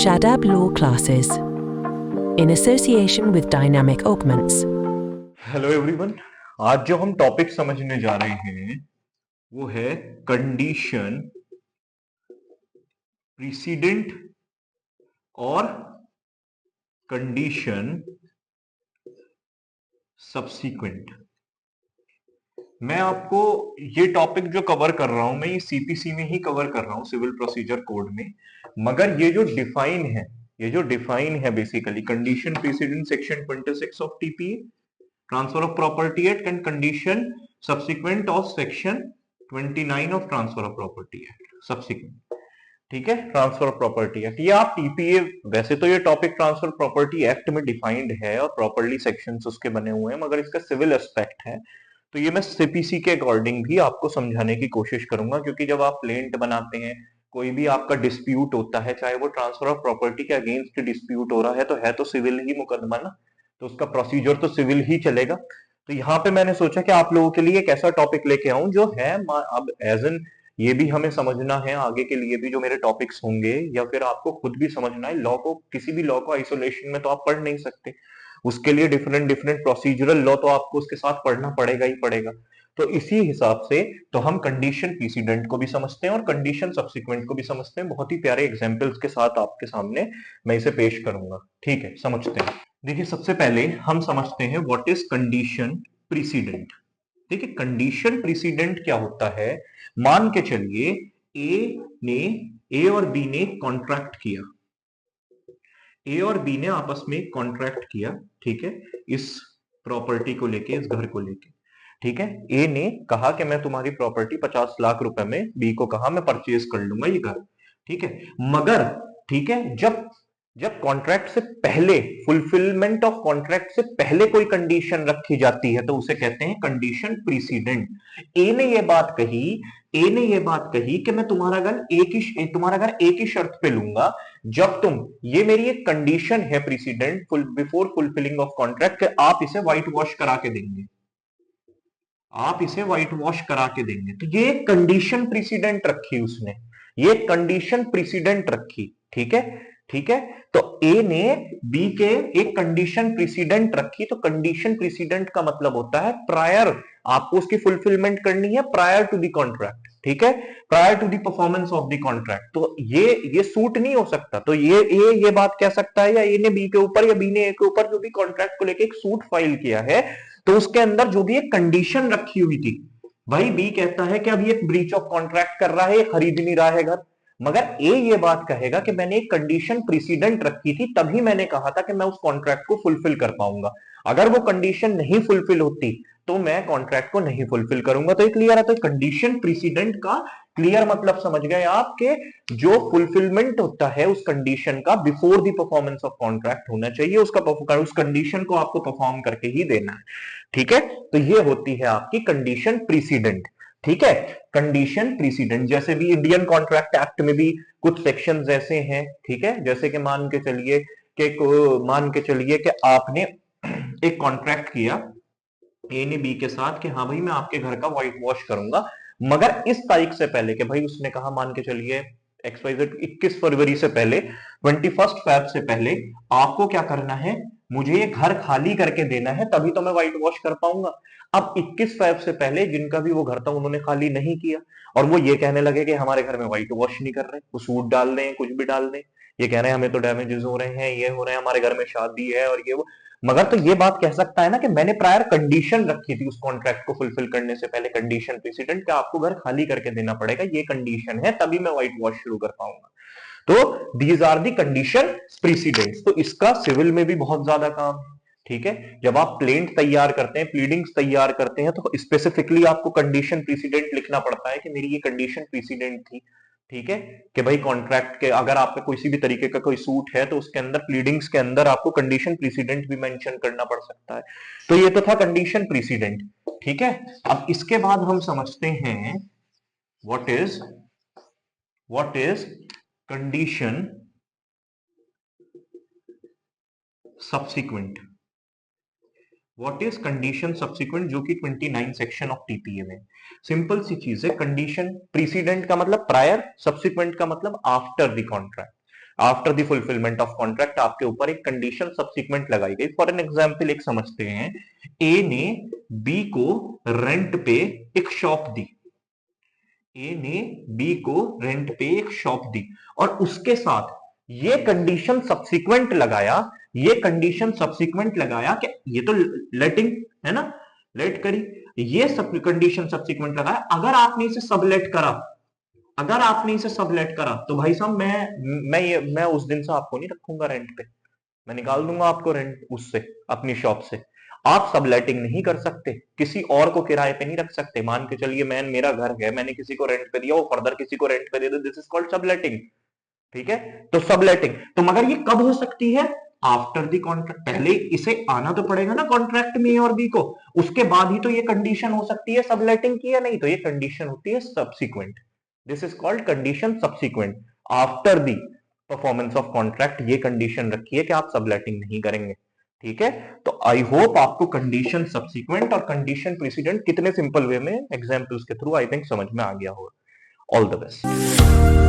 Shadab Law Classes in association with Dynamic Augments. Hello everyone, आज जो हम topic समझने जा रहे हैं वो है कंडीशन प्रीसिडेंट और कंडीशन सब्सीक्वेंट। मैं आपको ये टॉपिक जो कवर कर रहा हूं, मैं ये सीपीसी में ही कवर कर रहा हूं, सिविल प्रोसीजर कोड में। मगर ये जो डिफाइन है basically condition precedent section 26 of TPA, transfer of property act, and condition subsequent of section 29 of transfer of property act subsequent. ठीक है, ट्रांसफर ऑफ प्रॉपर्टी एक्ट, ये आप टीपीए, वैसे तो ये टॉपिक ट्रांसफर प्रॉपर्टी एक्ट में defined है और प्रॉपर्ली सेक्शंस उसके बने हुए हैं, मगर इसका सिविल एस्पेक्ट है तो ये मैं सीपीसी के अकॉर्डिंग भी आपको समझाने की कोशिश करूंगा। क्योंकि जब आप प्लेंट बनाते हैं, कोई भी आपका डिस्प्यूट होता है, चाहे वो ट्रांसफर ऑफ प्रॉपर्टी के अगेंस्ट डिस्प्यूट हो रहा है तो सिविल ही मुकदमा ना, तो उसका प्रोसीजर तो सिविल ही चलेगा। तो यहाँ पे मैंने सोचा कि आप लोगों के लिए एक ऐसा टॉपिक लेके आऊं जो है अब एज एन, ये भी हमें समझना है आगे के लिए भी जो मेरे टॉपिक्स होंगे, या फिर आपको खुद भी समझना है लॉ को। किसी भी लॉ को आइसोलेशन में तो आप पढ़ नहीं सकते, उसके लिए डिफरेंट डिफरेंट प्रोसीजरल लॉ तो आपको उसके साथ पढ़ना पड़ेगा ही पड़ेगा। तो इसी हिसाब से तो हम कंडीशन प्रीसिडेंट को भी समझते हैं और कंडीशन सब्सिक्वेंट को भी समझते हैं। बहुत ही प्यारे एग्जांपल्स के साथ आपके सामने मैं इसे पेश करूंगा। ठीक है, समझते हैं। देखिए, सबसे पहले हम समझते हैं व्हाट इज कंडीशन प्रीसिडेंट। देखिए, कंडीशन प्रीसिडेंट क्या होता है। मान के चलिए ए और बी ने कॉन्ट्रैक्ट किया, ए और बी ने आपस में कॉन्ट्रैक्ट किया। ठीक है, इस प्रॉपर्टी को लेके, इस घर को लेके। ठीक है, ए ने कहा कि मैं तुम्हारी प्रॉपर्टी 50 लाख रुपए में, बी को कहा मैं परचेज कर लूंगा ये घर। ठीक है, मगर ठीक है, जब जब कॉन्ट्रैक्ट से पहले, फुलफिलमेंट ऑफ कॉन्ट्रैक्ट से पहले कोई कंडीशन रखी जाती है तो उसे कहते हैं कंडीशन प्रीसिडेंट। ए ने ये बात कही ए ने ये बात कही कि मैं तुम्हारा घर एक ही शर्त पे लूंगा, जब तुम, ये मेरी एक कंडीशन है precedent before fulfilling of contract, आप इसे व्हाइट वॉश करा के देंगे, आप इसे व्हाइट वॉश करा के देंगे। तो ये कंडीशन प्रीसिडेंट रखी उसने, ये कंडीशन प्रीसिडेंट रखी। ठीक है, ठीक है। तो ए ने बी के एक कंडीशन प्रीसिडेंट रखी, तो कंडीशन प्रीसिडेंट का मतलब होता है प्रायर, आपको उसकी फुलफिलमेंट करनी है प्रायर टू द कॉन्ट्रैक्ट। ठीक है, prior to the performance of the contract. तो ये सूट नहीं हो सकता। तो ये बात कह सकता है, या ए ने बी के ऊपर या बी ने ए के ऊपर जो भी कॉन्ट्रैक्ट को लेके एक सूट फाइल किया है, तो उसके अंदर जो भी एक कंडीशन रखी हुई थी, भाई बी कहता है कि अभी एक ब्रीच ऑफ कॉन्ट्रैक्ट कर रहा है, खरीद नहीं रहा है घर, मगर ए ये बात कहेगा कि मैंने एक कंडीशन प्रीसिडेंट रखी थी, तभी मैंने कहा था कि मैं उस कॉन्ट्रैक्ट को फुलफिल कर पाऊंगा। अगर वो कंडीशन नहीं फुलफिल होती तो मैं कॉन्ट्रैक्ट को नहीं फुलफिल करूंगा। तो ये क्लियर है। तो कंडीशन प्रीसिडेंट का क्लियर मतलब समझ गए आप, के जो फुलफिलमेंट होता है उस कंडीशन का before the performance of contract होना चाहिए, उस कंडीशन को आपको परफॉर्म करके ही देना है। ठीक है, तो ये होती है आपकी कंडीशन प्रीसिडेंट। ठीक है, कंडीशन प्रीसिडेंट। जैसे भी इंडियन कॉन्ट्रैक्ट एक्ट में भी कुछ सेक्शंस ऐसे हैं, ठीक है, जैसे कि मान के चलिए कि आपने एक कॉन्ट्रैक्ट किया ए ने बी के साथ कि हाँ भाई मैं आपके घर का व्हाइट वॉश करूंगा, मगर इस तारीख से पहले, कि भाई उसने कहा मान के चलिए XYZ 21 फरवरी से पहले, 21 फैब से पहले आपको क्या करना है, मुझे ये घर खाली करके देना है, तभी तो मैं व्हाइट वॉश कर पाऊंगा। अब 21 फैब से पहले जिनका भी वो घर था उन्होंने खाली नहीं किया, और वो ये कहने लगे कि हमारे घर में व्हाइट वॉश नहीं कर रहे, वो सूट डाल रहे हैं, कुछ भी डाल रहे हैं, ये कह रहे हैं हमें तो डैमेजेस हो रहे हैं, ये हो रहे हैं, हमारे घर में शादी है और ये वो। मगर तो ये बात कह सकता है ना कि मैंने प्रायर कंडीशन रखी थी उस कॉन्ट्रैक्ट को फुलफिल करने से पहले, कंडीशन प्रेसिडेंट, कि आपको घर खाली करके देना पड़ेगा, ये कंडीशन है, तभी मैं व्हाइट वॉश शुरू कर पाऊंगा। तो दीज आर दी कंडीशन प्रीसिडेंट्स। तो इसका सिविल में भी बहुत ज्यादा काम है। ठीक है, जब आप प्लेंट तैयार करते हैं, प्लीडिंग्स तैयार करते हैं, तो स्पेसिफिकली आपको कंडीशन प्रीसिडेंट लिखना पड़ता है कि मेरी ये कंडीशन प्रीसिडेंट थी। ठीक है, कि भाई कॉन्ट्रैक्ट के अगर आपका किसी भी तरीके का कोई सूट है तो उसके अंदर प्लीडिंग्स के अंदर आपको कंडीशन प्रीसिडेंट भी मेंशन करना पड़ सकता है। तो ये तो था कंडीशन प्रीसिडेंट। ठीक है, अब इसके बाद हम समझते हैं what is condition subsequent. What is condition subsequent, जो कि 29 सेक्शन ऑफ टीपीए में। सिंपल सी चीज है, कंडीशन प्रीसिडेंट का मतलब प्रायर, सब्सिक्वेंट का मतलब after the contract. After the fulfilment of contract आपके ऊपर एक कंडीशन सब्सिक्वेंट लगाई गई। फॉर एन एग्जाम्पल एक समझते हैं, ए ने बी को रेंट पे एक शॉप दी, ए ने बी को रेंट पे एक शॉप दी और उसके साथ ये कंडीशन सब्सिक्वेंट लगाया, ये कंडीशन सब्सिक्वेंट लगाया कि ये तो लेटिंग है ना, लेट करी, ये सब कंडीशन सब्सिक्वेंट लगाया, अगर आपने इसे सबलेट करा, अगर आपने इसे सबलेट करा तो भाई साहब मैं उस दिन से आपको नहीं रखूंगा रेंट पे, मैं निकाल दूंगा आपको रेंट उससे, अपनी शॉप से। आप सबलेटिंग नहीं कर सकते, किसी और को किराए पे नहीं रख सकते। मान के चलिए मेरा घर है, मैंने किसी को रेंट पे दिया, वो फर्दर किसी को रेंट पे दे दे, दिस इज कॉल्ड सबलेटिंग। ठीक है, तो सबलेटिंग, तो मगर ये कब हो सकती है? After the contract. पहले इसे आना तो पड़ेगा ना कॉन्ट्रैक्ट में ए और बी को, उसके बाद ही तो ये कंडीशन हो सकती है सबलेटिंग की, या नहीं? तो ये कंडीशन होती है subsequent, this is called condition subsequent. After the performance of contract ये कंडीशन रखी है कि आप सबलेटिंग नहीं करेंगे। ठीक है, तो आई होप आपको कंडीशन सब्सिक्वेंट और कंडीशन प्रेसिडेंट कितने सिंपल वे में एग्जांपल्स के थ्रू आई थिंक समझ में आ गया होगा। All the best.